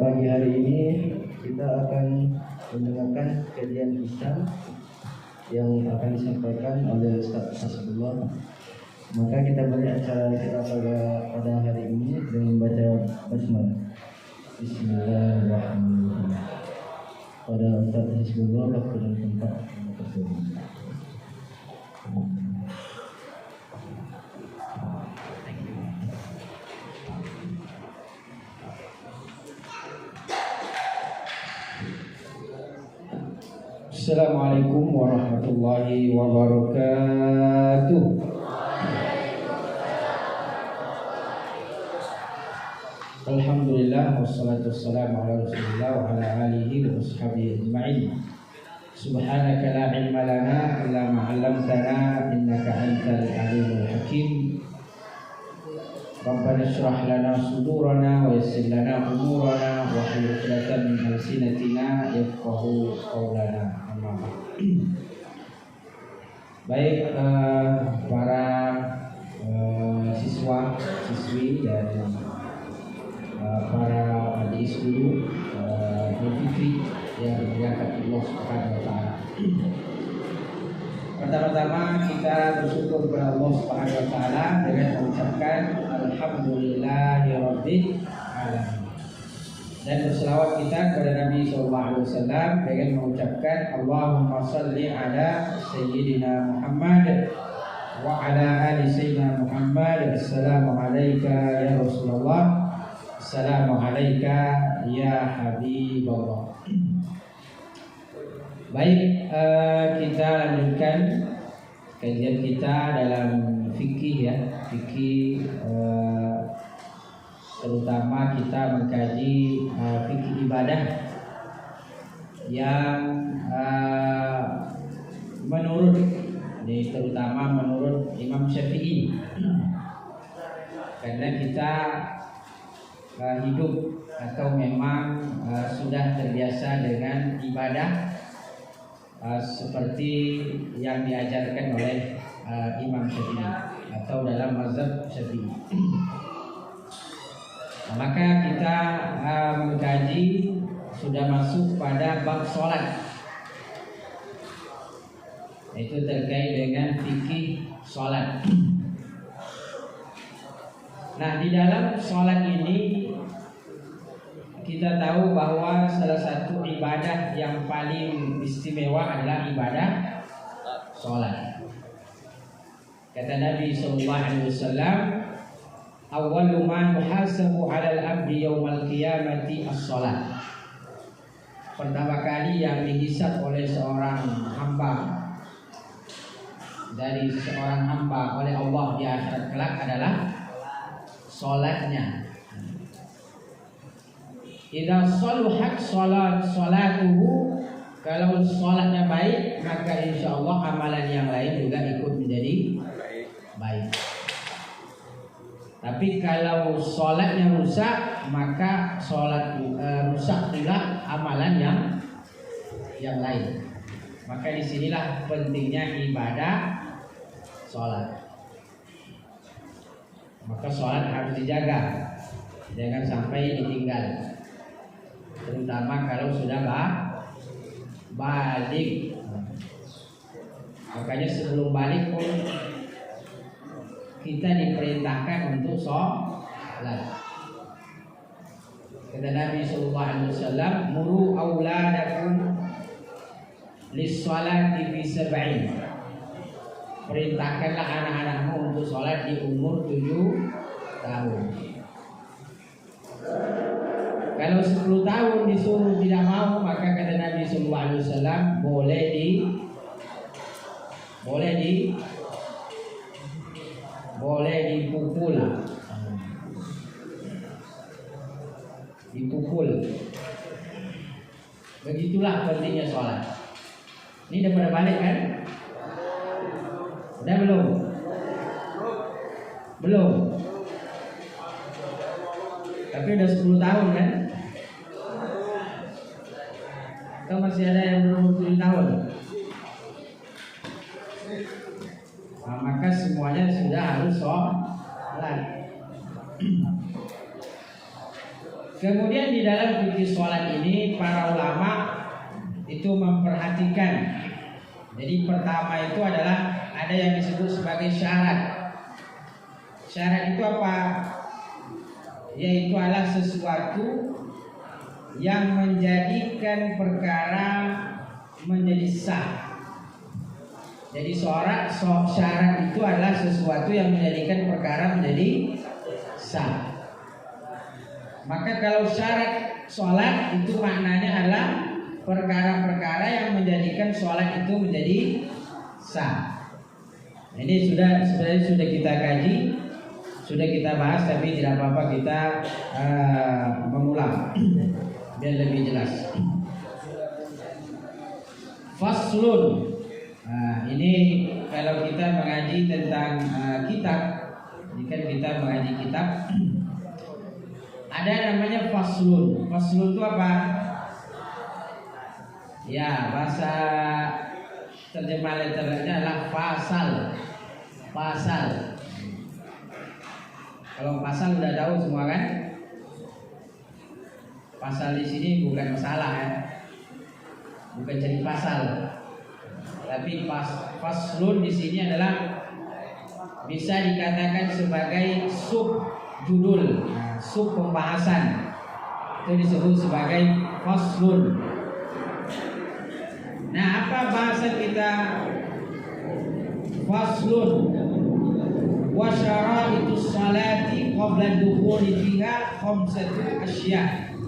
pagi hari ini kita akan mendengarkan kajian Islam yang akan disampaikan oleh Ustaz Hasbullah. Maka kita beri acara kita pada hari ini dengan membaca basmalah. Bismillahirrahmanirrahim. Pada Ustaz Hasbullah waktu dan tempat tersebut. Assalamualaikum warahmatullahi wabarakatuh. Alhamdulillah wassalatu wassalamu ala Rasulillah wa ala alihi wa ashabihi ajma'in. Subhanaka la ilma lana illa ma 'allamtana innaka antal alimul hakim. Rabbana shrah lana sudurana wa yassir lana umurana wa hlul 'uqdatam min alsinatina yafqahu qawlana. Baik para siswa, siswi dan para adik guru Fitri yang dimuliakan Allah Subhanahu wa taala. Pertama-tama kita bersyukur kepada Allah Subhanahu wa taala dengan mengucapkan alhamdulillahirabbil alamin. Dan berselawat kita kepada Nabi sallallahu alaihi wasallam dengan mengucapkan Allahumma shalli ala sayyidina Muhammad wa ala ali sayyidina Muhammad. Assalamu alayka ya Rasulullah. Assalamu alayka ya Habiballah. Baik, kita lanjutkan kajian kita dalam fikih ya, fikih terutama kita mengkaji fikih ibadah yang menurut ini terutama menurut Imam Syafi'i, karena kita hidup atau memang sudah terbiasa dengan ibadah seperti yang diajarkan oleh Imam Syafi'i atau dalam mazhab Syafi'i. Maka kita mengkaji sudah masuk pada bab sholat, yaitu terkait dengan fikih sholat. Nah, di dalam sholat ini kita tahu bahwa salah satu ibadah yang paling istimewa adalah ibadah sholat. Kata Nabi SAW, awwalu ma yuhasabu 'alal 'abdi yaumal qiyamati as-shalah. Pertama kali yang dihisab oleh seorang hamba oleh Allah di akhirat kelak adalah salatnya. Idza saluhat salatuhu, kalau salatnya baik maka insyaallah amalan yang lain juga ikut menjadi baik. Tapi kalau sholatnya rusak, maka sholat rusak pula amalan yang lain. Maka disinilah pentingnya ibadah sholat. Maka sholat harus dijaga, jangan sampai ditinggal. Terutama kalau sudah balik. Makanya sebelum balik pun kita diperintahkan untuk sholat. Kata Nabi sallallahu alaihi wasallam, muru auladakum lis-sholati fi sab'in. Perintahkanlah anak-anakmu untuk sholat di umur 7 tahun. Kalau 10 tahun disuruh tidak mau, maka kata Nabi sallallahu alaihi wasallam boleh dipukul. Begitulah pentingnya sholat. Ini udah pada balik kan? Udah belum? Tapi udah 10 tahun kan? Atau masih ada yang belum 7 tahun? Nah, maka semuanya sudah harus sholat. Kemudian di dalam fikih sholat ini para ulama itu memperhatikan. Jadi pertama itu adalah ada yang disebut sebagai syarat. Syarat itu apa? Yaitu adalah sesuatu yang menjadikan perkara menjadi sah. Jadi syarat itu adalah sesuatu yang menjadikan perkara menjadi sah. Maka kalau syarat sholat itu maknanya adalah perkara-perkara yang menjadikan sholat itu menjadi sah. Ini sebenarnya sudah kita kaji, sudah kita bahas, tapi tidak apa-apa kita mengulang biar lebih jelas. Faslun. Ini kalau kita mengaji tentang kitab, ini kan kita mengaji kitab, ada namanya faslun. Faslun itu apa? Ya, bahasa terjemah literalnya adalah pasal. Pasal. Kalau pasal udah tahu semua kan? Pasal di sini bukan masalah ya, bukan jadi pasal. Tapi faslun di sini adalah bisa dikatakan sebagai sub judul, sub pembahasan. Itu disebut sebagai faslun. Nah, apa bahasan kita? Faslun wa syara'itus salati qabla dukhuli fiha khamsatu asya'.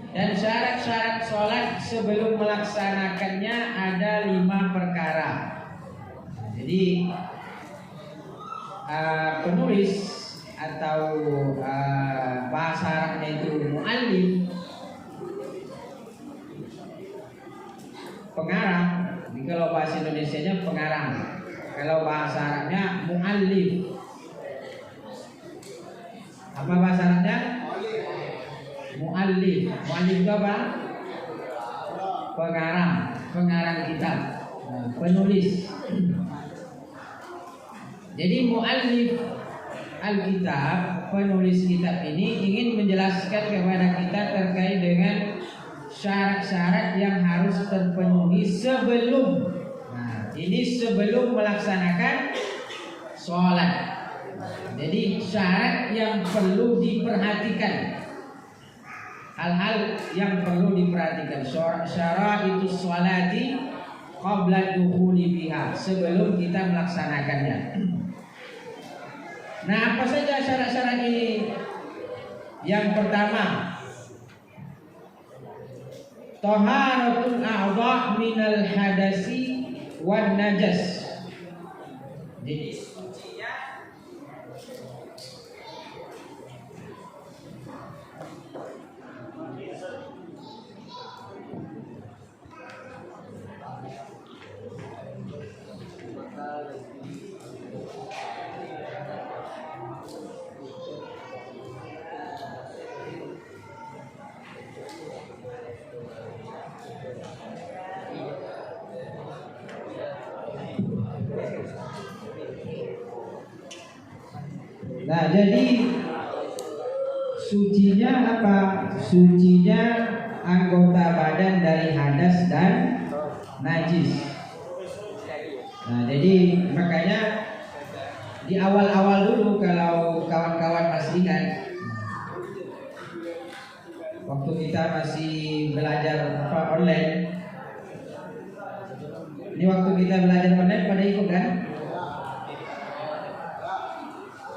Dan syarat-syarat sholat sebelum melaksanakannya ada 5 perkara. Jadi penulis atau bahasa Arabnya itu mu'allif, pengarang. Jadi kalau bahasa Indonesianya pengarang, kalau bahasa Arabnya mu'allif. Apa bahasa Arabnya? Mu'allif. Mu'allif itu apa? Pengarang kitab, penulis. Jadi mu'allif Alkitab, penulis kitab ini ingin menjelaskan kepada kita terkait dengan syarat-syarat yang harus terpenuhi sebelum, ini sebelum melaksanakan sholat. Jadi syarat yang perlu diperhatikan, hal-hal yang perlu diperhatikan. Syara'itus sholati qabla dukhuli biha, sebelum kita melaksanakannya. Nah, apa saja syarat-syarat ini? Yang pertama, taharatul a'dha minal hadasi wan najas. Jadi sucinya Nah, jadi sucinya apa? Sucinya anggota badan dari hadas dan najis. Nah, jadi makanya di awal-awal dulu kalau kawan-kawan masih ingat, waktu kita masih belajar online, ini waktu kita belajar online pada ikut kan?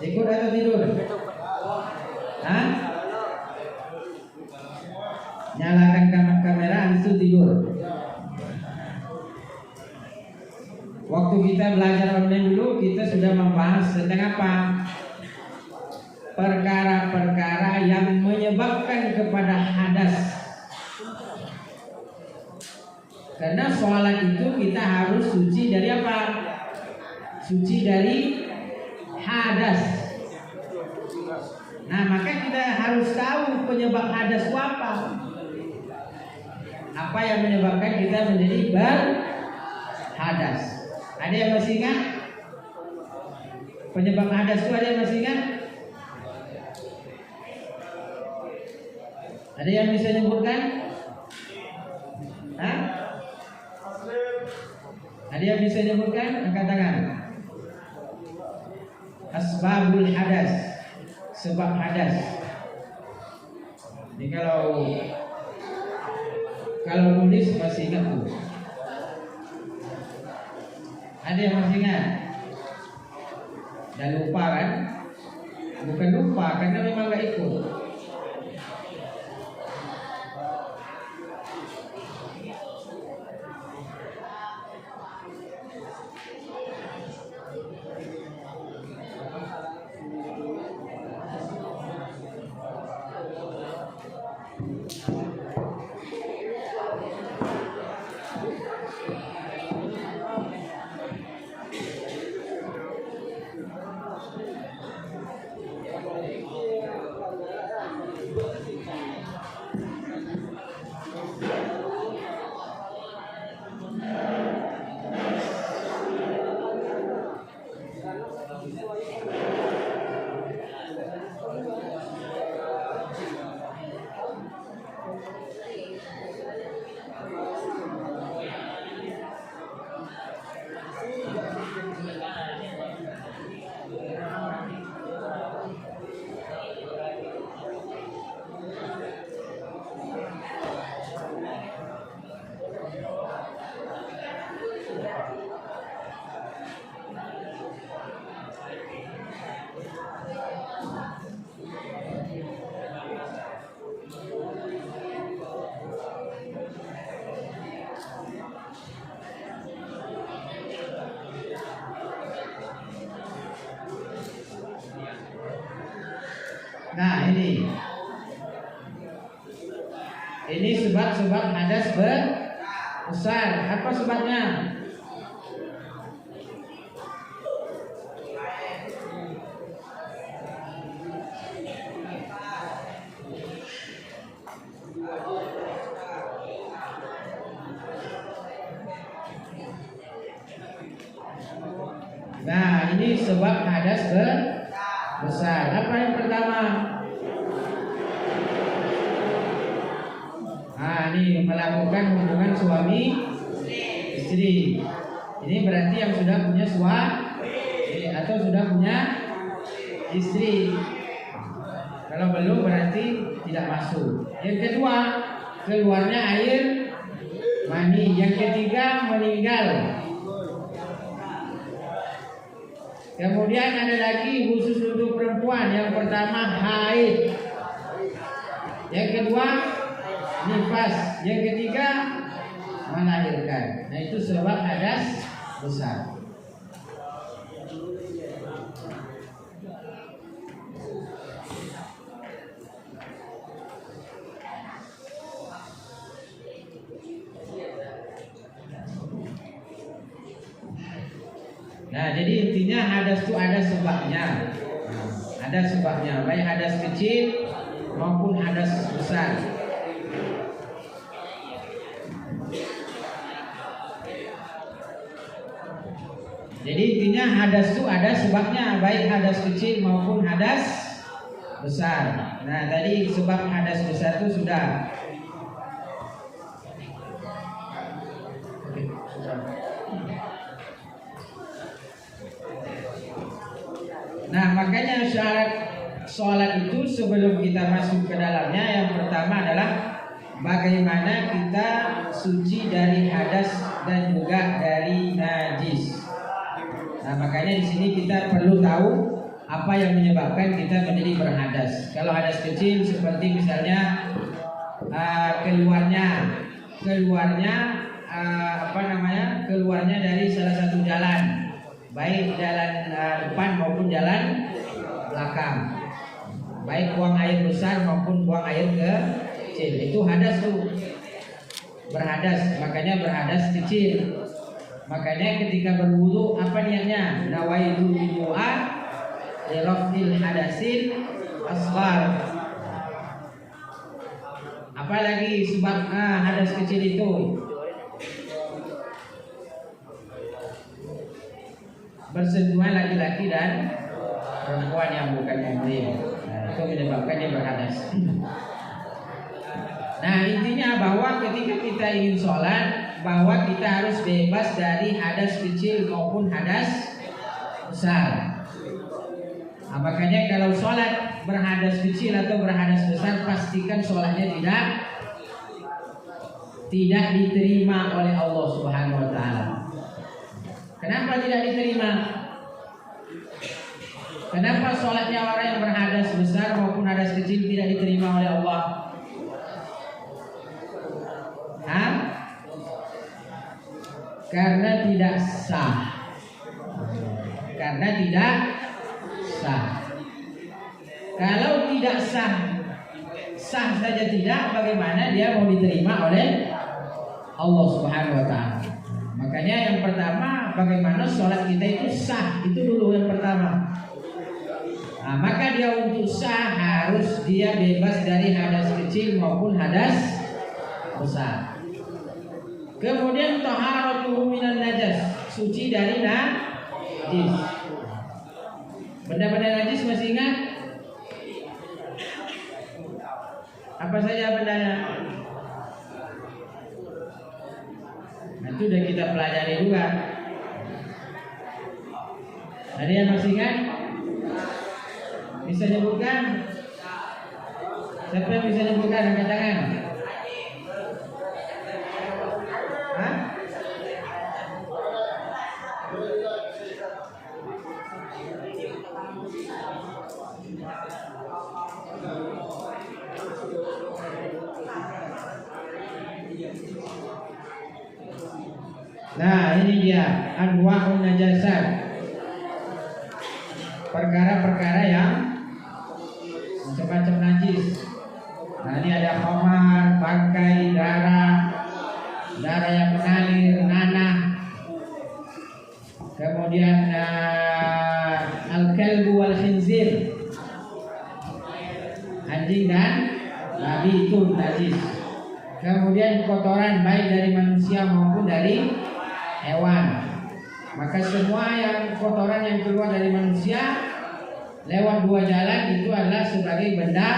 Ikut atau tidur? Hah? Nyalakan kamera habis itu tidur. Waktu kita belajar online dulu, kita sudah membahas tentang apa? Perkara-perkara yang menyebabkan kepada hadas. Karena sholat itu kita harus suci dari apa? Suci dari hadas. Nah, maka kita harus tahu penyebab hadas itu apa. Apa yang menyebabkan kita menjadi berhadas? Ada yang masih ingat? Penyebab hadas itu ada yang masih ingat? Ada yang bisa nyebutkan? Hah? Ada yang bisa nyebutkan? Angkat tangan. Asbabul hadas, sebab hadas. Ini kalau nulis masih ingat tuh. Ada yang masih ingat? Dan lupa kan? Bukan lupa, karena memang gak ikut. Nah ini sebab-sebab hadas besar. Apa sebabnya? Nah ini sebab hadas besar. Apa yang pertama? Ini melakukan hubungan suami istri. Ini berarti yang sudah punya suami atau sudah punya istri. Kalau belum berarti tidak masuk. Yang kedua, keluarnya air mani. Yang ketiga, meninggal. Kemudian ada lagi khusus untuk perempuan. Yang pertama haid. Yang kedua nifas. Yang ketiga melahirkan. Nah itu sebab hadas besar. Nah jadi intinya hadas itu ada sebabnya. Ada sebabnya, baik hadas kecil maupun hadas besar. Jadi intinya hadas itu ada sebabnya, baik hadas kecil maupun hadas besar. Nah tadi sebab hadas besar itu sudah. Nah makanya syarat sholat itu sebelum kita masuk ke dalamnya, yang pertama adalah bagaimana kita suci dari hadas dan juga dari najis. Nah makanya di sini kita perlu tahu apa yang menyebabkan kita menjadi berhadas. Kalau hadas kecil seperti misalnya keluarnya dari salah satu jalan, baik jalan depan maupun jalan belakang, baik buang air besar maupun buang air kecil, itu hadas tuh, berhadas. Makanya berhadas kecil. Makanya ketika berwudu apa niatnya? Nawaitu wudu'a li raf'il hadasil asghar. Apalagi sebab hadas kecil itu? Bersentuhan laki-laki dan perempuan yang bukan muhrim. Nah, itu menyebabkan dia berhadas. Nah, intinya bahwa ketika kita ingin sholat, bahwa kita harus bebas dari hadas kecil maupun hadas besar. Nah, makanya kalau sholat berhadas kecil atau berhadas besar, pastikan sholatnya tidak diterima oleh Allah Subhanahu wa taala. Kenapa tidak diterima? Kenapa sholatnya orang yang berhadas besar maupun hadas kecil tidak diterima oleh Allah? Hah? Karena tidak sah. Karena tidak sah. Kalau tidak sah, sah saja tidak, bagaimana dia mau diterima oleh Allah Subhanahu wa taala? Makanya yang pertama, bagaimana sholat kita itu sah, itu dulu yang pertama. Nah, maka dia untuk sah harus dia bebas dari hadas kecil maupun hadas besar. Kemudian taharatuhu minan najas, suci dari najis. Benda-benda najis masih ingat? Apa saja bendanya? Nah, itu sudah kita pelajari juga. Ada yang masih ingat? Bisa nyebutkan? Siapa yang bisa nyebutkan? Angkat tangan. Hah? Nah, ini dia anwa'un najasat. Perkara-perkara yang macam-macam najis. Nah, ini ada khamar, bangkai, darah yang mengalir, nanah. Kemudian al-kalbu wal khinzir, anjing dan babi itu najis. Kemudian kotoran baik dari manusia maupun dari hewan. Maka semua yang kotoran yang keluar dari manusia lewat dua jalan itu adalah sebagai benda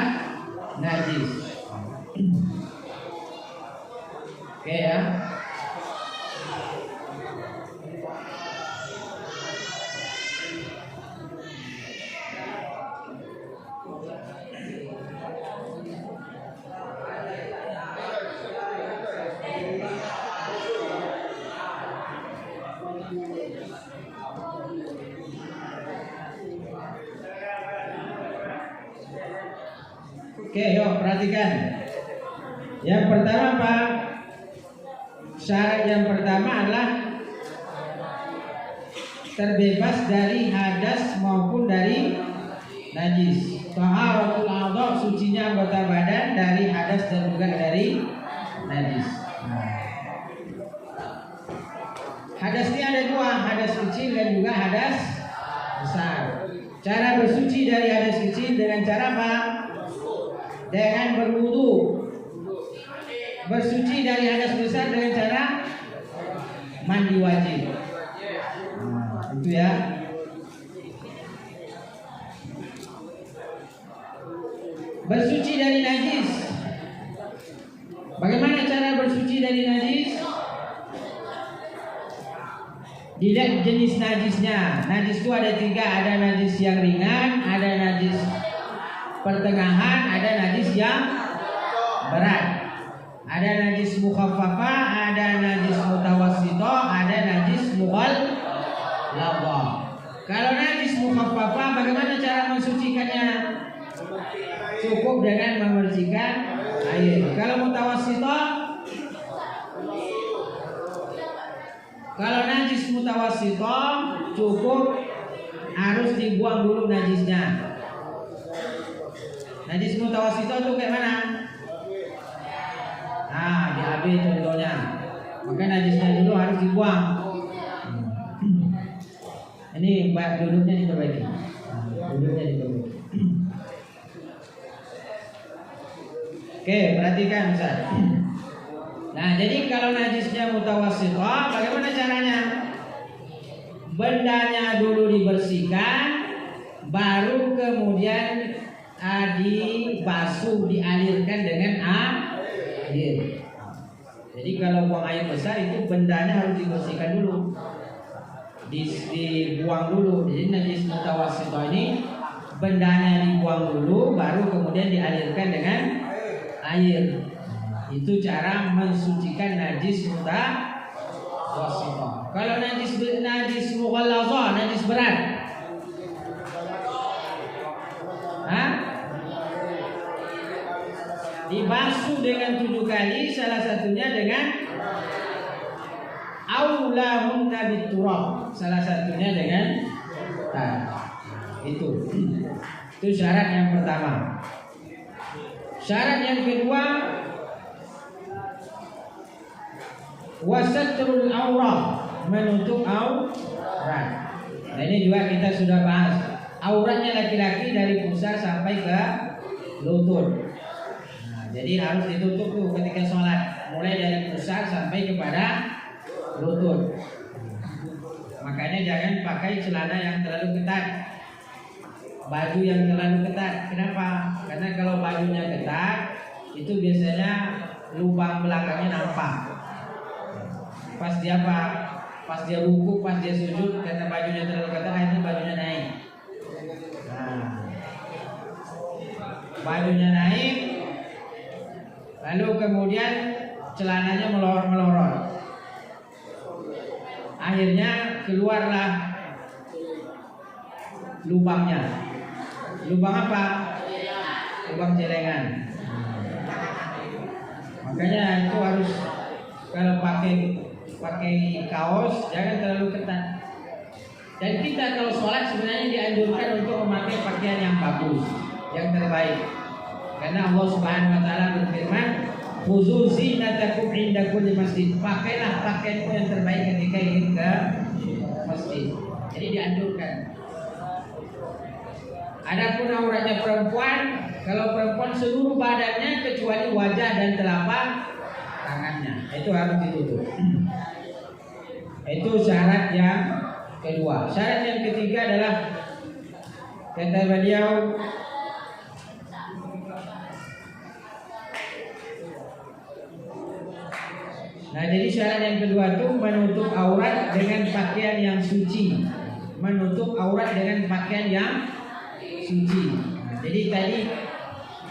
najis. Oke ya. Oke, yuk perhatikan. Yang pertama apa? Syarat yang pertama adalah terbebas dari hadas maupun dari najis. Taharatul a'dha, sucinya anggota badan dari hadas dan juga dari najis. Hadas ini ada dua, hadas kecil dan juga hadas besar. Cara bersuci dari hadas kecil dengan cara apa? Dengan berwudu. Bersuci dari hadas besar dengan cara mandi wajib. Itu ya. Bersuci dari najis. Bagaimana cara bersuci dari najis? Dilihat jenis najisnya. Najis itu ada tiga, ada najis yang ringan, ada najis pertengahan, ada najis yang berat. Ada najis mukhaffafah, ada najis mutawassithah, ada najis mughalladhah. Kalau najis mukhaffafah, bagaimana cara mensucikannya? Cukup dengan memercikan air. Kalau mutawassithah, kalau najis mutawassithah cukup harus dibuang dulu najisnya. Najis mutawassithah itu kayak mana? Nah, di AB contohnya. Maka najisnya dulu harus dibuang. Ini duduknya diperbaiki. Duduknya diperbaiki. Oke, perhatikan Ustaz. Nah, jadi kalau najisnya mutawassithah, bagaimana caranya? Bendanya dulu dibersihkan, baru kemudian dibasuh, dialirkan dengan air. Jadi kalau buang air besar itu bendanya harus dibersihkan dulu, dibuang dulu. Jadi najis mutawassithah ini bendanya dibuang dulu, baru kemudian dialirkan dengan air. Itu cara mensucikan najis mutawassithah. Kalau najis mughallazah, najis berat, dibasuh dengan 7 kali, salah satunya dengan aulahunna biturab, salah satunya dengan itu syarat yang pertama. Syarat yang kedua, wasatrul aurat, menutup aurat. Nah ini juga kita sudah bahas. Auratnya laki-laki dari pusar sampai ke lutut. Jadi harus ditutup tuh ketika sholat, mulai dari pusar sampai kepada lutut. Makanya jangan pakai celana yang terlalu ketat, baju yang terlalu ketat. Kenapa? Karena kalau bajunya ketat, itu biasanya lubang belakangnya nampak. Pas dia ruku, pas dia sujud, karena bajunya terlalu ketat, akhirnya bajunya naik. Bajunya naik, lalu kemudian celananya melorot. Akhirnya keluarlah lubangnya. Lubang apa? Lubang celengan. Makanya itu harus, kalau pakai kaos jangan terlalu ketat. Dan kita kalau sholat sebenarnya dianjurkan untuk memakai pakaian yang bagus, yang terbaik. Karena Allah Subhanahu wa taala berfirman, "Khuzu zinatakum 'inda kulli masjid." Pakailah pakaianmu yang terbaik ketika ingin ke masjid. Jadi dianjurkan. Adapun auratnya perempuan, kalau perempuan seluruh badannya kecuali wajah dan telapak tangannya, itu harus ditutup. Itu syarat yang kedua. Syarat yang ketiga adalah, kata beliau, nah jadi syarat yang kedua itu menutup aurat dengan pakaian yang suci. Menutup aurat dengan pakaian yang suci. Nah, jadi tadi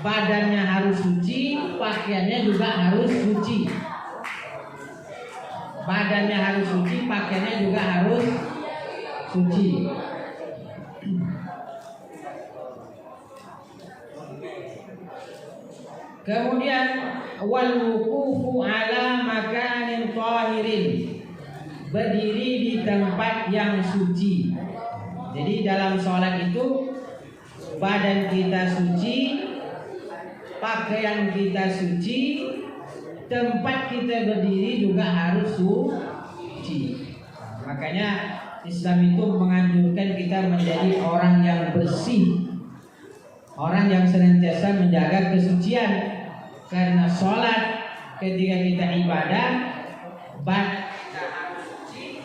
badannya harus suci, pakaiannya juga harus suci. Badannya harus suci, pakaiannya juga harus suci. Kemudian wal wuqufu ala makanin tahirin, berdiri di tempat yang suci. Jadi dalam sholat itu badan kita suci, pakaian kita suci, tempat kita berdiri juga harus suci. Makanya Islam itu menganjurkan kita menjadi orang yang bersih, orang yang senantiasa menjaga kesucian. Karena sholat ketika kita ibadah, badan harus suci.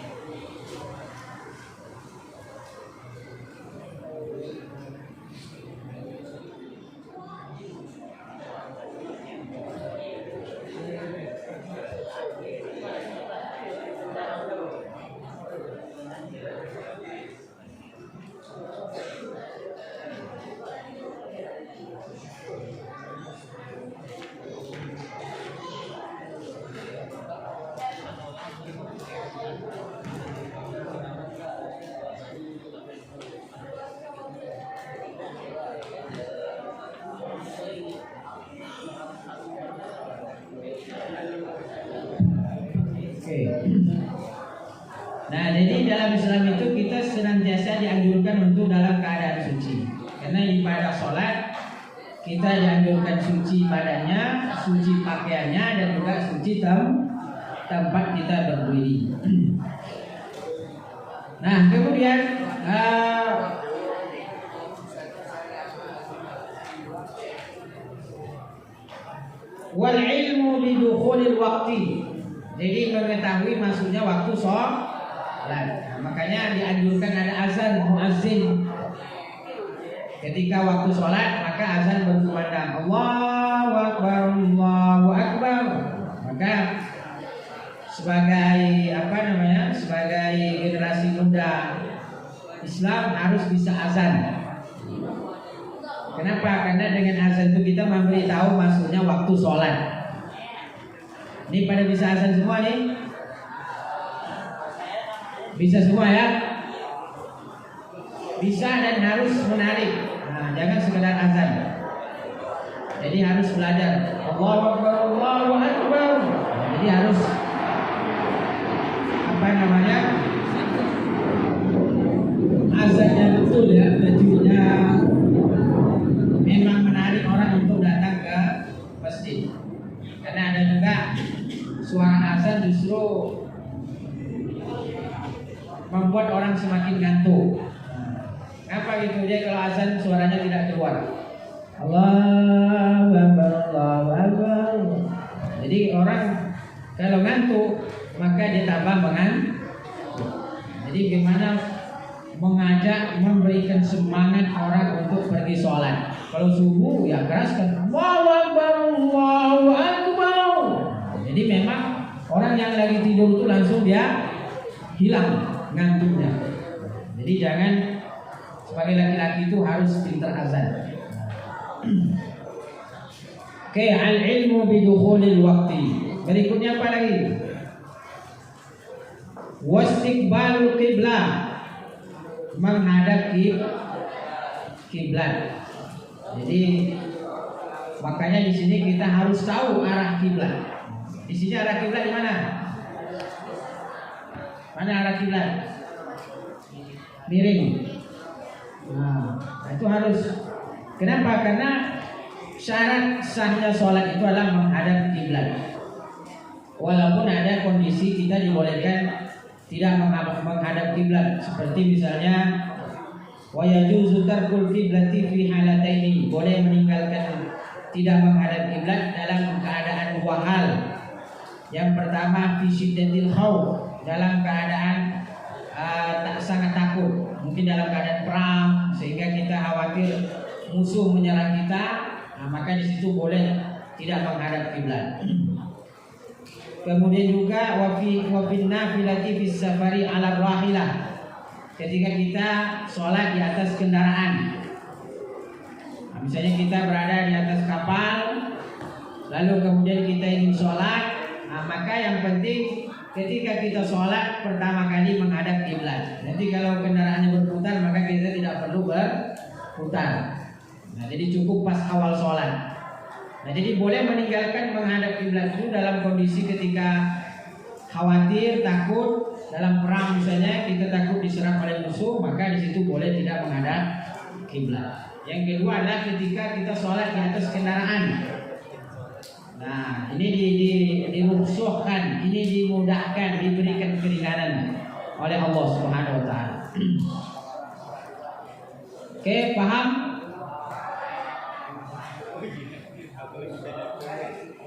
Nah, jadi dalam Islam itu kita senantiasa dianjurkan untuk dalam keadaan suci. Karena ibadah sholat kita dianjurkan suci badannya, suci pakaiannya, dan juga suci tempat kita berdiri. Nah, kemudian wal ilmu bidukhulil waqti. Jadi mengetahui maksudnya waktu sholat. Nah, makanya dianjurkan ada azan muazzin. Ketika waktu sholat maka azan berkumandang Allahu Akbar, Allahu Akbar. Maka sebagai sebagai generasi muda Islam harus bisa azan. Kenapa? Karena dengan azan itu kita memberitahu masuknya waktu sholat. Ini pada bisa azan semua nih? Bisa semua ya? Bisa dan harus menarik. Nah, jangan sekedar azan. Jadi harus belajar. Allahu Akbar, Allahu Akbar. Jadi harus azannya betul ya, bajunya memang menarik orang untuk datang ke masjid. Karena ada juga suara azan justru membuat orang semakin ngantuk. Apa gitu dia kalau azan suaranya tidak keluar. Allahu Akbar, Allahu Akbar. Jadi orang kalau ngantuk maka dia tambah mengantuk. Jadi gimana mengajak, memberikan semangat orang untuk pergi sholat. Kalau subuh ya keraskan Allahu Akbar, Allahu Akbar. Jadi memang orang yang lagi tidur itu langsung dia hilang ngantuknya. Jadi jangan, sebagai laki-laki itu harus pintar azan. Oke, al-ilmu bidukhulil waqti. Berikutnya apa lagi? Wastiqbalul qiblah, menghadap kiblat. Jadi makanya di sini kita harus tahu arah kiblat. Di sini arah kiblat di mana? Mana arah kiblat? Miring. Nah, itu harus. Kenapa? Karena syarat sahnya sholat itu adalah menghadap kiblat. Walaupun ada kondisi kita dibolehkan tidak menghadap kiblat, seperti misalnya wa yajuzu tarkul qiblati fi halataini, boleh meninggalkan tidak menghadap kiblat dalam keadaan dua hal. Yang pertama fi syiddatil khauf, dalam keadaan sangat takut, mungkin dalam keadaan perang sehingga kita khawatir musuh menyerang kita, maka di situ boleh tidak menghadap kiblat. Kemudian juga wafin nafilati fis safari ala rahilah, ketika kita sholat di atas kendaraan. Nah, misalnya kita berada di atas kapal, lalu kemudian kita ingin sholat, maka yang penting ketika kita sholat pertama kali menghadap kiblat. Nanti kalau kendaraannya berputar maka kita tidak perlu berputar. Nah, jadi cukup pas awal sholat. Nah, jadi boleh meninggalkan menghadap kiblat itu dalam kondisi ketika khawatir, takut, dalam perang misalnya kita takut diserang oleh musuh, maka di situ boleh tidak menghadap kiblat. Yang kedua adalah ketika kita sholat di atas kendaraan. Nah, ini dirusuhkan, ini dimudahkan, diberikan keringanan oleh Allah Subhanahu wa taala. Oke, paham?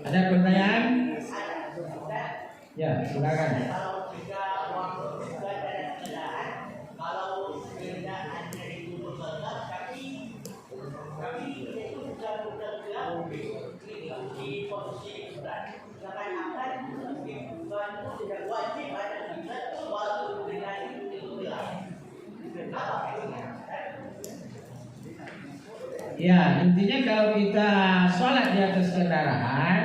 Ada pertanyaan? Ya, silakan. Ya, intinya kalau kita sholat di atas kendaraan,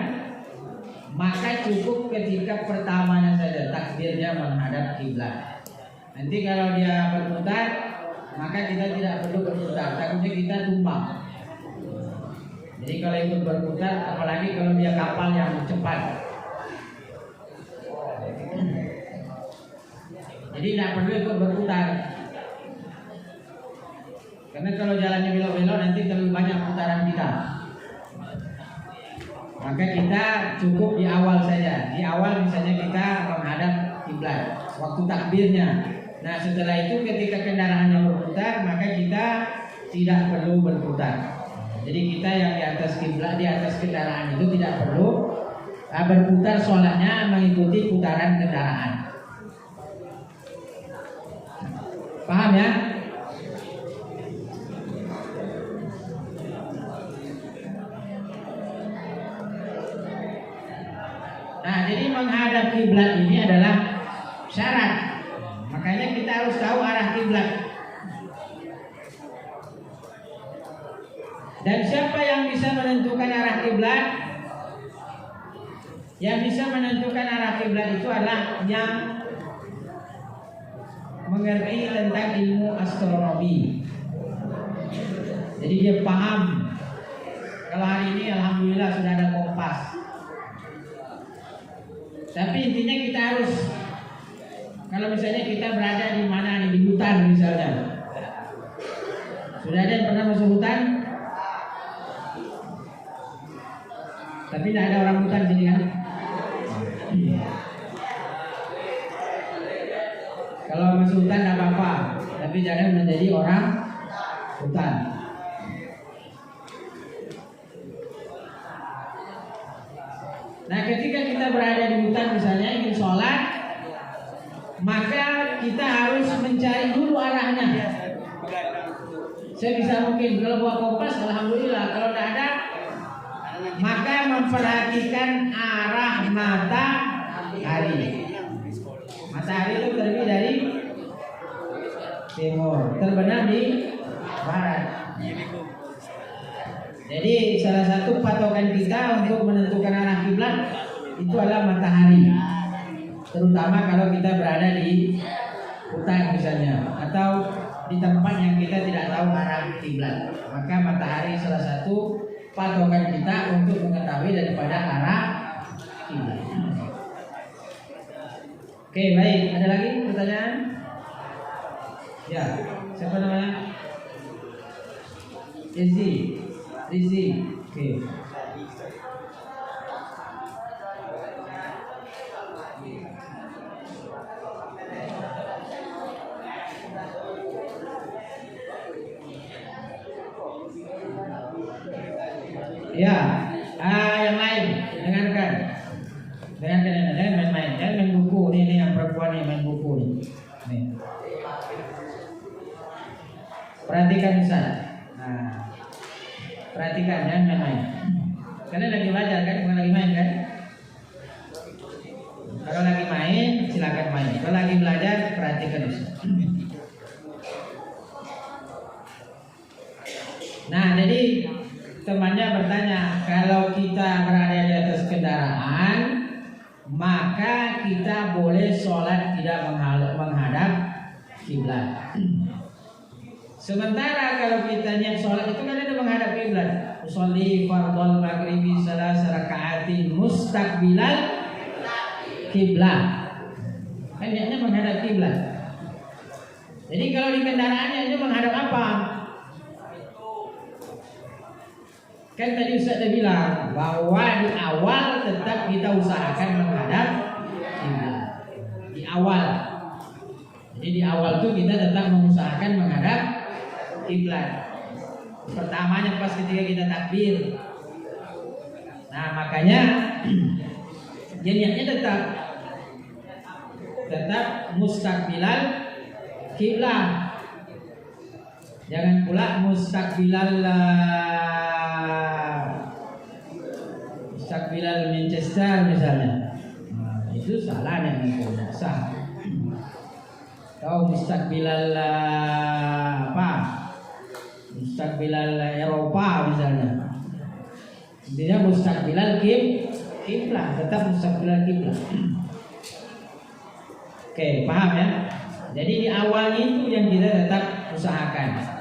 maka cukup ketika pertamanya saja takbirnya menghadap kiblat. Nanti kalau dia berputar, maka kita tidak perlu berputar, takutnya kita tumbang. Jadi kalau ikut berputar, apalagi kalau dia kapal yang cepat, jadi tidak perlu ikut berputar. Karena kalau jalannya belok-belok nanti terlalu banyak putaran kita. Maka kita cukup di awal saja. Di awal misalnya kita menghadap kiblat waktu takbirnya. Nah, setelah itu ketika kendaraannya berputar, maka kita tidak perlu berputar. Jadi kita yang di atas kiblat, di atas kendaraan itu tidak perlu berputar, sholatnya mengikuti putaran kendaraan. Paham ya? Nah, jadi menghadap kiblat ini adalah syarat. Makanya kita harus tahu arah kiblat. Dan siapa yang bisa menentukan arah kiblat? Yang bisa menentukan arah kiblat itu adalah yang mengerti tentang ilmu astronomi. Jadi dia paham. Kalau hari ini alhamdulillah sudah ada kompas. Tapi intinya kita harus, kalau misalnya kita berada di mana nih, di hutan misalnya. Sudah ada yang pernah masuk hutan? Tapi tidak ada orang hutan sini kan? Kalau masuk hutan tidak apa-apa, tapi jangan menjadi orang hutan. Nah, ketika kita berada di hutan misalnya ingin sholat, maka kita harus mencari dulu arahnya. Sebisa mungkin kalau bawa kompas, alhamdulillah. Kalau tidak ada, maka memperhatikan arah matahari. Matahari itu terbit dari timur, terbenam di barat. Jadi salah satu patokan kita untuk menentukan arah kiblat itu adalah matahari. Terutama kalau kita berada di hutan misalnya, atau di tempat yang kita tidak tahu arah kiblat, maka matahari salah satu patokan kita untuk mengetahui daripada arah kiblat. Oke, baik. Ada lagi pertanyaan? Ya, siapa namanya? Rizi. Oke. Ya, yang lain dengarkan jangan main-main, jangan main buku ini yang perempuan ini main buku nih. Perhatikan Ustaz. Nah, perhatikan jangan main-main. Kalian lagi belajar kan, bukan lagi main kan? Kalau lagi main silakan main. Kalau lagi belajar perhatikan Ustaz. Nah, jadi temannya bertanya, kalau kita berada di atas kendaraan, maka kita boleh sholat tidak menghadap kiblat. Sementara kalau kita niat sholat itu kan ada menghadap kiblat. Usolli fardhol maghribi salas raka'atin mustaqbilal kiblat. Kan niatnya menghadap kiblat. Jadi kalau di kendaraan niatnya menghadap apa? Kan tadi Ustaz sudah bilang bahwa di awal tetap kita usahakan menghadap kiblat. Di awal. Jadi di awal tuh kita tetap mengusahakan menghadap kiblat. Pertamanya pas ketika kita takbir. Nah, makanya niatnya tetap mustaqbilal kiblat. Jangan pula mustaqbilal Manchester misalnya. Nah, itu salah yang itu sah. Kau mustaqbilal mustaqbilal Eropa misalnya. Intinya mustaqbilal kiblat, tetap mustaqbilal kiblat. Oke, paham ya? Jadi di awal itu yang kita tetap usahakan.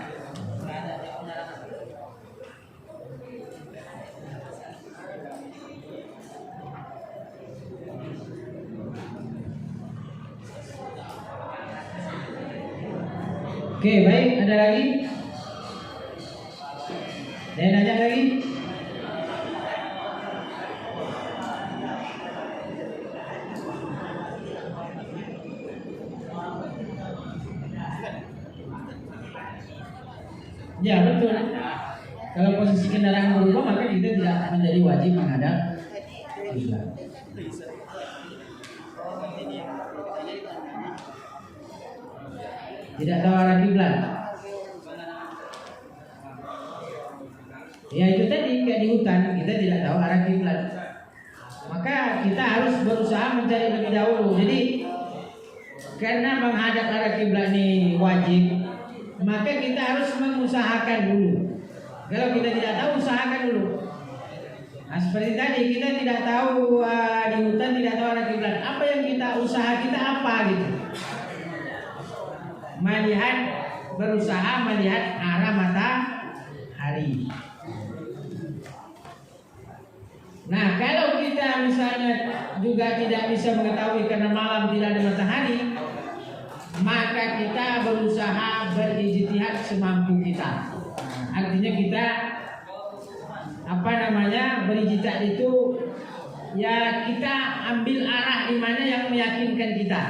Oke, baik. Ada lagi? Ada nanya lagi? Ya, betul. Kalau posisi kendaraan berubah, maka kita tidak menjadi wajib menghadap kiblat. Tidak tahu arah kiblat. Ya itu tadi kayak di hutan kita tidak tahu arah kiblat. maka kita harus berusaha mencari lebih dahulu. Jadi karena menghadap arah kiblat ini wajib, maka kita harus mengusahakan dulu. Kalau kita tidak tahu, usahakan dulu. Nah, seperti tadi kita tidak tahu di hutan tidak tahu arah kiblat. Apa yang kita usaha kita apa gitu? Berusaha melihat arah matahari. Nah, kalau kita misalnya juga tidak bisa mengetahui karena malam tidak ada matahari, maka kita berusaha berijtihad semampu kita. Artinya kita berijtihad itu ya kita ambil arah di mana yang meyakinkan kita.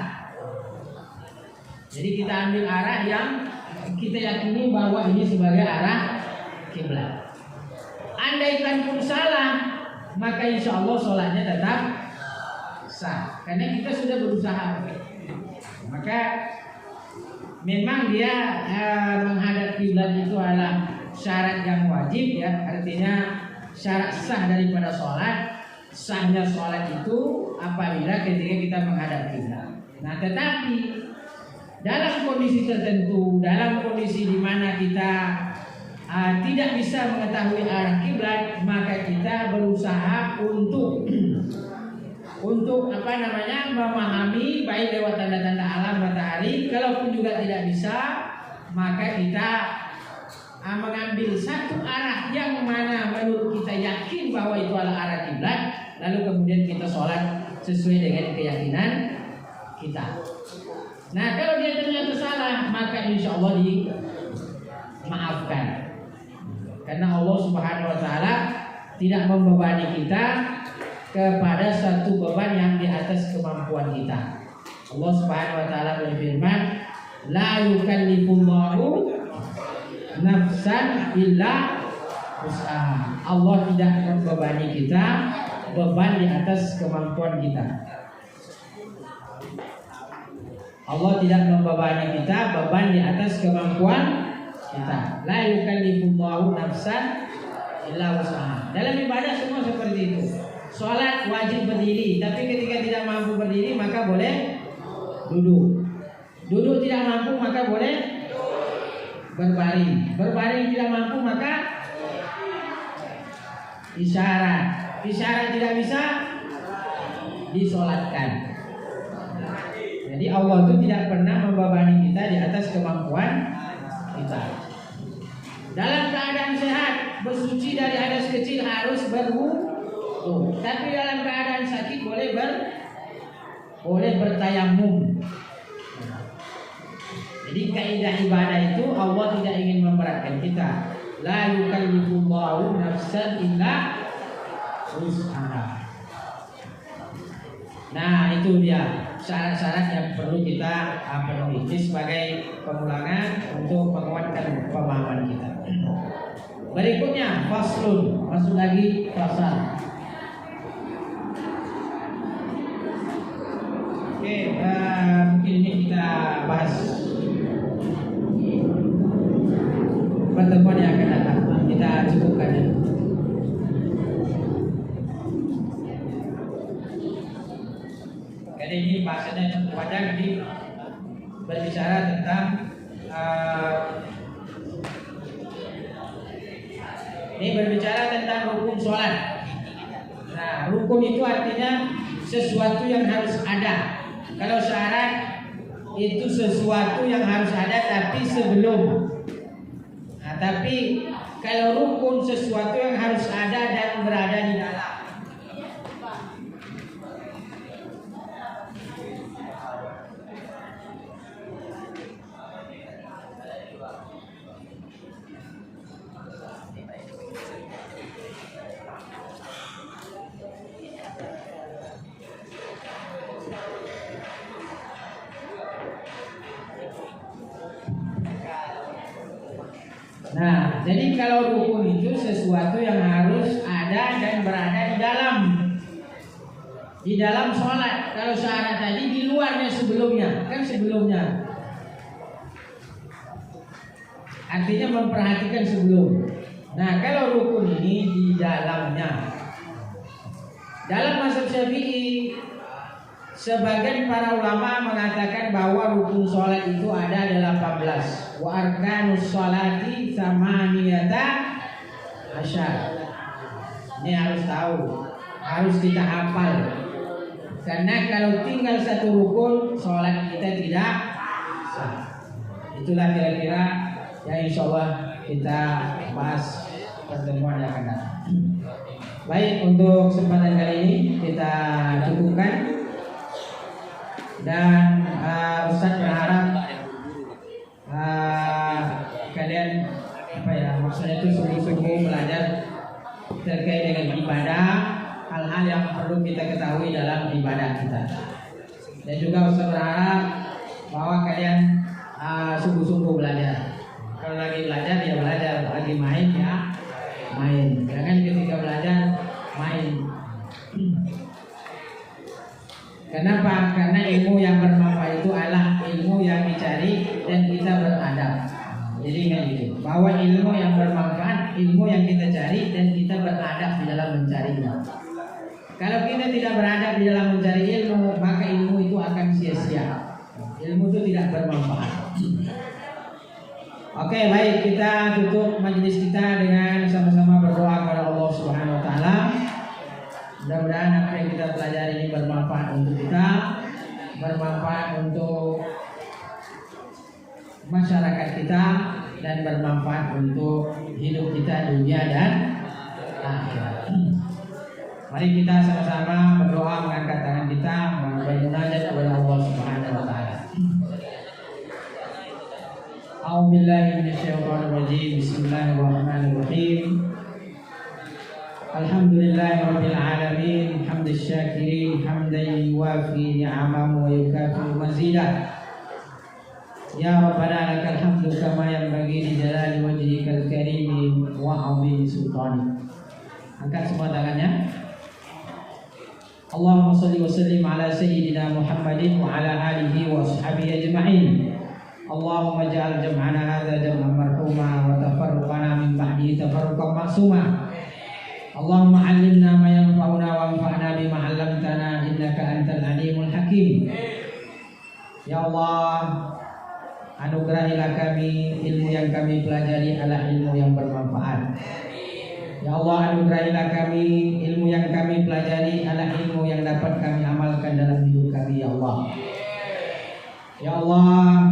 Jadi kita ambil arah yang kita yakini bahwa ini sebagai arah kiblat. Andaikan pun salah, maka insya Allah sholatnya tetap sah karena kita sudah berusaha. Maka memang dia menghadap kiblat itu adalah syarat yang wajib ya, artinya syarat sah daripada sholat. Sahnya sholat itu apabila ketika kita menghadap kiblat. Nah, tetapi dalam kondisi tertentu, dalam kondisi di mana kita tidak bisa mengetahui arah kiblat, maka kita berusaha untuk memahami baik lewat tanda-tanda alam matahari. Kalaupun juga tidak bisa, maka kita mengambil satu arah yang mana menurut kita yakin bahwa itu adalah arah kiblat, lalu kemudian kita sholat sesuai dengan keyakinan kita. Nah, kalau dia ternyata salah, maka insya Allah dimaafkan. Karena Allah Subhanahu Wa Taala tidak membebani kita kepada satu beban yang di atas kemampuan kita. Allah Subhanahu Wa Taala berfirman, La yukallifullahu nafsan illa wus'aha. Allah tidak membebani kita beban di atas kemampuan kita. Allah tidak membebani kita beban di atas kemampuan kita. La yukallifullahu nafsan illa wus'aha. Dalam ibadah semua seperti itu. Sholat wajib berdiri, tapi ketika tidak mampu berdiri maka boleh duduk. Duduk tidak mampu maka boleh berbaring. Berbaring tidak mampu maka isyarat. Isyarat tidak bisa disolatkan. Jadi Allah itu tidak pernah membebani kita di atas kemampuan kita. Dalam keadaan sehat, bersuci dari hadas kecil harus berwudu. Tapi dalam keadaan sakit boleh bertayamum. Jadi kaidah ibadah itu Allah tidak ingin memberatkan kita. La yukallifullahu nafsan illa wus'aha. Nah, itu dia syarat-syarat yang perlu kita penuhi. Ini sebagai pengulangan untuk menguatkan pemahaman kita. Berikutnya faslun, masuk lagi fasal. Oke, mungkin ini kita bahas pertemuan yang akan datang. Kita cukupkan ya. Jadi ini bahasanya cukup panjang, jadi berbicara tentang rukun sholat. Nah, rukun itu artinya sesuatu yang harus ada. Kalau syarat itu sesuatu yang harus ada tapi sebelum. Nah, tapi kalau rukun sesuatu yang harus ada dan berada di dalam. Nah, jadi kalau rukun itu sesuatu yang harus ada dan berada di dalam sholat. Kalau syarat tadi di luarnya sebelumnya, kan sebelumnya. Artinya memperhatikan sebelum. Nah, kalau rukun ini di dalamnya. Dalam mazhab Syafi'i, sebagian para ulama mengatakan bahwa rukun sholat itu ada 18. Wa arkanus sholati tsamaniyata asyar. Ini harus tahu, harus kita hafal. Karena kalau tinggal satu rukun, sholat kita tidak sah. Itulah kira-kira yang insya Allah kita bahas pertemuan yang akan datang. Baik, untuk kesempatan kali ini kita cukupkan. Dan Ustaz berharap kalian maksudnya itu sungguh-sungguh belajar terkait dengan ibadah, hal-hal yang perlu kita ketahui dalam ibadah kita. Dan juga Ustaz berharap bahwa kalian sungguh-sungguh belajar. Kalau lagi belajar ya belajar, lagi main ya main. Jangan ketika belajar main. Kenapa? Karena ilmu yang bermanfaat itu adalah ilmu yang dicari dan kita beradab. Jadi ingat itu, bahwa ilmu yang bermanfaat, ilmu yang kita cari dan kita beradab di dalam mencarinya. Kalau kita tidak beradab di dalam mencari ilmu, maka ilmu itu akan sia-sia. Ilmu itu tidak bermanfaat. Oke, baik, kita tutup majelis kita dengan sama-sama berdoa kepada Allah Subhanahu wa taala. Mudah-mudahan apa yang kita pelajari ini bermanfaat untuk kita, bermanfaat untuk masyarakat kita, dan bermanfaat untuk hidup kita dunia dan akhirat. Mari kita sama-sama berdoa, mengangkat tangan kita, bermunajat kepada Allah Subhanahu wa taala. A'udzubillahi minasyaitonirrajim. Bismillahirrahmanirrahim. Alhamdulillahirabbil alamin, hamdal syakirin, hamdan yuwafi ni'amahu wa yukafi mazidah. Ya Rabbana lakal hamdu kama yanbaghi li jalali wajhikal karim wa 'azimi sultanik. Angkat semua tangannya. Allahumma shalli wa sallim ala sayyidina Muhammadin wa ala alihi wa ashabihi ajma'in. Allahumma ja'al jam'ana hadza jam'an marhuma wa tafarruqana min ba'dihi tafarruqan ma'suma. Allahumma 'allimna ma yanfa'una wanfa'na bima 'allamtana innaka antal alimul hakim. Ya Allah, anugerahilah kami ilmu yang kami pelajari adalah ilmu yang bermanfaat. Ya Allah, anugerahilah kami ilmu yang kami pelajari adalah ilmu yang dapat kami amalkan dalam hidup kami, ya Allah. Ya Allah,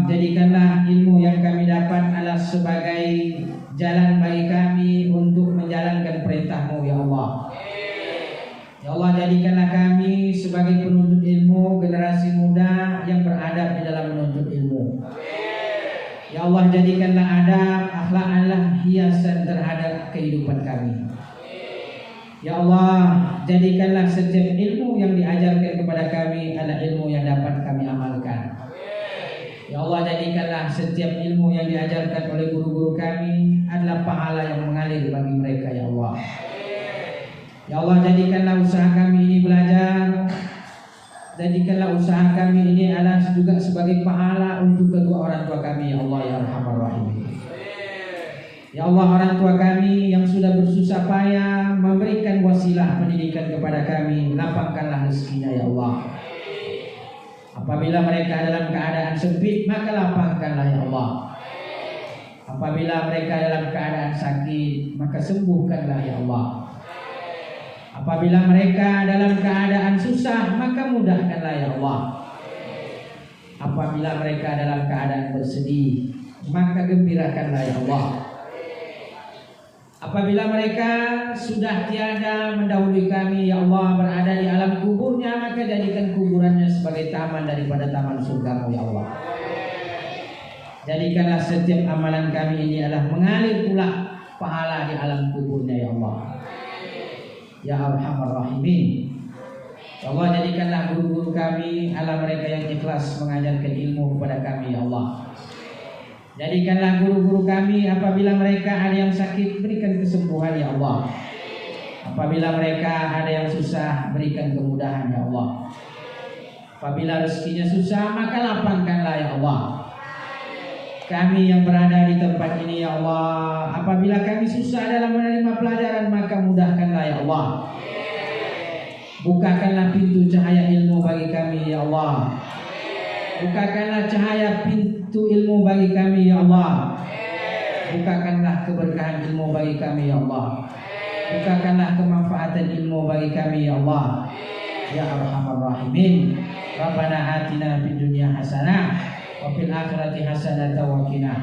jadikanlah ilmu yang kami dapat adalah sebagai jalan bagi kami untuk menjalankan perintah-Mu, ya Allah. Ya Allah, jadikanlah kami sebagai penuntut ilmu, generasi muda yang beradab di dalam menuntut ilmu. Ya Allah, jadikanlah adab, akhlak adalah hiasan terhadap kehidupan kami. Ya Allah, jadikanlah setiap ilmu yang diajarkan kepada kami adalah ilmu yang dapat kami amalkan. Ya Allah, jadikanlah setiap ilmu yang diajarkan oleh guru-guru kami adalah pahala yang mengalir bagi mereka, ya Allah. Ya Allah, jadikanlah usaha kami ini belajar. Jadikanlah usaha kami ini adalah juga sebagai pahala untuk kedua orang tua kami, ya Allah, ya Arhamar Rahimin. Ya Allah, orang tua kami yang sudah bersusah payah memberikan wasilah pendidikan kepada kami, lapangkanlah rezekinya, ya Allah. Apabila mereka dalam keadaan sempit, maka lapangkanlah, ya Allah. Apabila mereka dalam keadaan sakit, maka sembuhkanlah, ya Allah. Apabila mereka dalam keadaan susah, maka mudahkanlah, ya Allah. Apabila mereka dalam keadaan bersedih, maka gembirakanlah, ya Allah. Apabila mereka sudah tiada mendahului kami, ya Allah, berada di alam kuburnya, maka jadikan kuburannya sebagai taman daripada taman surga-Mu, ya Allah. Jadikanlah setiap amalan kami ini adalah mengalir pula pahala di alam kuburnya, ya Allah. Ya Arhamar Rahimin. Ya Allah, jadikanlah guru-guru kami adalah mereka yang ikhlas mengajarkan ilmu kepada kami, ya Allah. Jadikanlah guru-guru kami apabila mereka ada yang sakit, berikan kesembuhan, ya Allah. Apabila mereka ada yang susah, berikan kemudahan, ya Allah. Apabila rezekinya susah, maka lapangkanlah, ya Allah. Kami yang berada di tempat ini, ya Allah, apabila kami susah dalam menerima pelajaran, maka mudahkanlah, ya Allah. Bukakanlah pintu cahaya ilmu bagi kami ya Allah. Bukakanlah cahaya pintu ilmu bagi kami ya Allah. Bukakanlah keberkahan ilmu bagi kami ya Allah. Bukakanlah kemanfaatan ilmu bagi kami ya Allah. Ya Arhamar Rahimin. Rabbana atina fid dunya hasanah wa fil akhirati hasanah wa qina